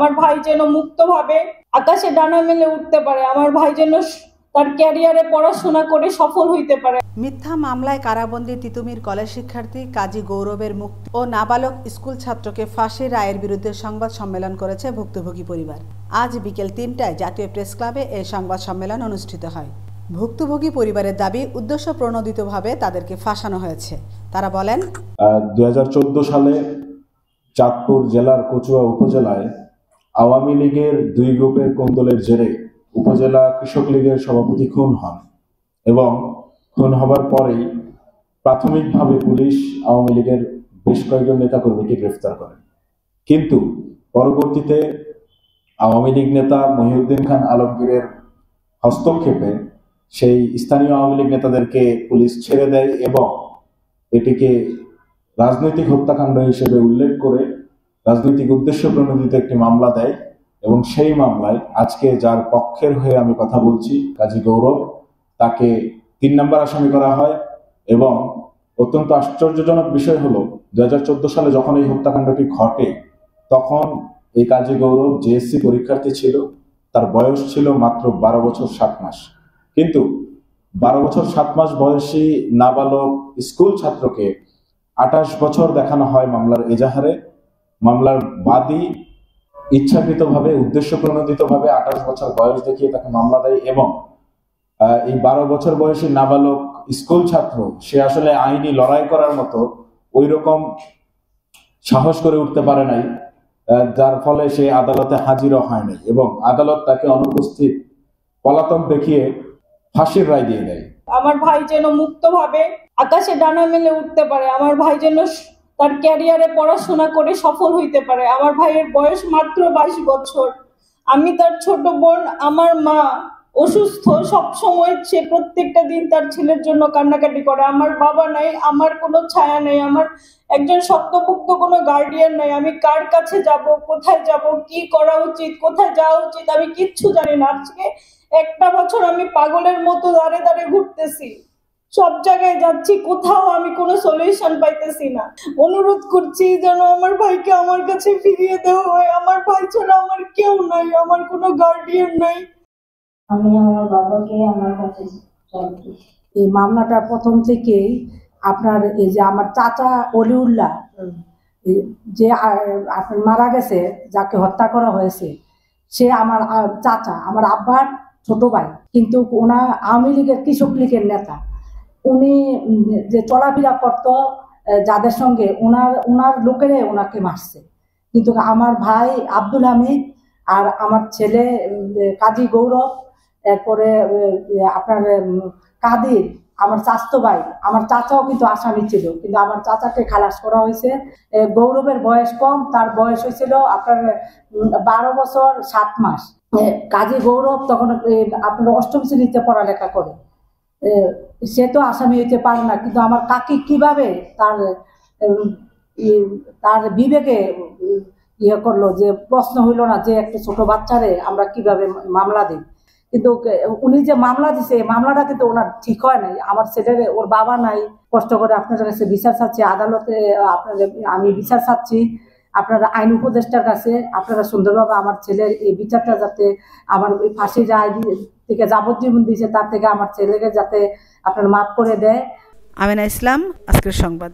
আমার ভাই যেন মুক্তভাবে আকাশে ডানা মেলে উঠতে পারে, আমার ভাই যেন তার ক্যারিয়ারে পড়াশোনা করে সফল হইতে পারে। মিথ্যা মামলায় কারাবন্দী তিতুমির কলেজ শিক্ষার্থী কাজী গৌরবের মুক্তি ও নাবালক স্কুল ছাত্রকে ফাঁসির রায়ের বিরুদ্ধে সংবাদ সম্মেলন করেছে ভুক্তভোগী পরিবার। আজ বিকেল ৩টায় জাতীয় প্রেস ক্লাবে এই সংবাদ সম্মেলন অনুষ্ঠিত হয়। ভুক্তভোগী পরিবারের দাবি, উদ্দেশ্য প্রণোদিতভাবে তাদেরকে ফাঁসানো হয়েছে। তারা বলেন, 2014 সালে চাঁদপুর জেলার কচুয়া উপজেলায় আওয়ামী লীগের দুই গ্রুপের কোন্দলের জেরে উপজেলা কৃষক লীগের সভাপতি খুন হন এবং খুন হবার পরেই প্রাথমিকভাবে পুলিশ আওয়ামী লীগের বেশ কয়েকজন নেতাকর্মীকে গ্রেফতার করে। কিন্তু পরবর্তীতে আওয়ামী লীগ নেতা মহিউদ্দিন খান আলমগীরের হস্তক্ষেপে সেই স্থানীয় আওয়ামী লীগ নেতাদেরকে পুলিশ ছেড়ে দেয় এবং এটিকে রাজনৈতিক হত্যাকাণ্ড হিসেবে উল্লেখ করে রাজনৈতিক উদ্দেশ্য প্রণোদিত একটি মামলা দেয় এবং সেই মামলায় আজকে যার পক্ষের হয়ে আমি কথা বলছি, কাজী গৌরব, তাকে ৩ নম্বর আসামি করা হয়। এবং অত্যন্ত আশ্চর্যজনক বিষয় হলো 2014 সালে যখন এই হত্যাকাণ্ডটি ঘটে তখন এই কাজী গৌরব জেএসসি পরীক্ষার্থী ছিল, তার বয়স ছিল মাত্র 12 বছর 7 মাস। কিন্তু 12 বছর 7 মাস বয়সী নাবালক স্কুল ছাত্রকে 28 বছর দেখানো হয় মামলার এজাহারে। মামলার বাদী ইচ্ছাকৃতভাবে উদ্দেশ্য প্রণোদিতভাবে 28 বছর বয়স দেখিয়ে তাকে মামলা দেয় এবং এই 12 বছর বয়সী নাবালক স্কুল ছাত্র সে আসলে আইনি লড়াই করার মতো ওই রকম সাহস করে উঠতে পারে নাই, যার ফলে সে আদালতে হাজিরও হয় নাই এবং আদালত তাকে অনুপস্থিত পলাতক দেখিয়ে ফাঁসির রায় দিয়ে দেয়। আমার ভাই যেন মুক্তভাবে আকাশে ডানা মেলে উঠতে পারে, আমার ভাই যেন তার ক্যারিয়ারে পড়াশোনা করে সফল হইতে পারে। আমার ভাইয়ের বয়স মাত্র 22 বছর। আমি তার ছোট বোন। আমার মা অসুস্থ, সব সময় সে প্রত্যেকটা দিন তার ছেলের জন্য কান্নাকাটি করে। আমার বাবা নাই, আমার কোনো ছায়া নেই, আমার একজন শক্তপোক্ত কোনো গার্ডিয়ান নাই। আমি কার কাছে যাব, কোথায় যাব, কি করা উচিত, কোথায় যাওয়া উচিত, আমি কিচ্ছু জানি না। আজকে 1টা বছর আমি পাগলের মতো দাঁড়ে দাঁড়ে ঘুরতেছি, সব জায়গায় যাচ্ছি, কোথাও আমি কোনো সলিউশন পাইতেছি না। অনুরোধ করছি যেন আমার ভাইকে আমার কাছে ফিরিয়ে দেওয়া হয়। আমার ভাই ছাড়া আমার কেউ নাই, আমার কোনো গার্ডিয়ান নাই। আমি আমার বাবাকে আমার কাছে চাই। এই মামলাটা প্রথম থেকেই আপনার এই যে আমার চাচা অলিউল্লাহ যে আপনার মারা গেছে, যাকে হত্যা করা হয়েছে, সে আমার চাচা, আমার আব্বার ছোট ভাই, কিন্তু ওনা আওয়ামী লীগের কৃষক লীগের নেতা। উনি যে চলাফেরা করত যাদের সঙ্গে, ওনার লোকেরে ওনাকে মারছে। কিন্তু আমার ভাই আব্দুল হামিদ আর আমার ছেলে কাজী গৌরব, এরপরে আপনার কাদির, আমার চাচতো ভাই, আমার চাচাও কিন্তু আসামি ছিল, কিন্তু আমার চাচাকে খালাস করা হয়েছে। গৌরবের বয়স কম, তার বয়স হয়েছিল আপনার 12 বছর 7 মাস। কাজী গৌরব তখন আপনার 8ম শ্রেণীতে পড়ালেখা করে, সে তো আসামি হইতে পারে না। কিন্তু আমার কাকি কিভাবে তার বিবেকে ইয়ে করলো, যে প্রশ্ন হইল না যে একটা ছোট বাচ্চারে আমরা কিভাবে মামলা দিই। কিন্তু উনি যে মামলা দিছে, মামলাটা কিন্তু ওনার ঠিক হয় নাই। আমার ছেলের, ওর বাবা নাই, কষ্ট করে আপনাদের কাছে বিচার চাচ্ছি, আদালতে আপনাদের আমি বিচার চাচ্ছি আপনারা আইন উপদেষ্টার কাছে। আপনারা সুন্দরভাবে আমার ছেলের এই বিচারটা যাতে, আমার ওই ফাঁসি রায় থেকে যাবজ্জীবন দিয়েছে তার থেকে আমার ছেলেকে যাতে আপনারা মাফ করে দেয়। আমিনা ইসলাম, আজকের সংবাদ।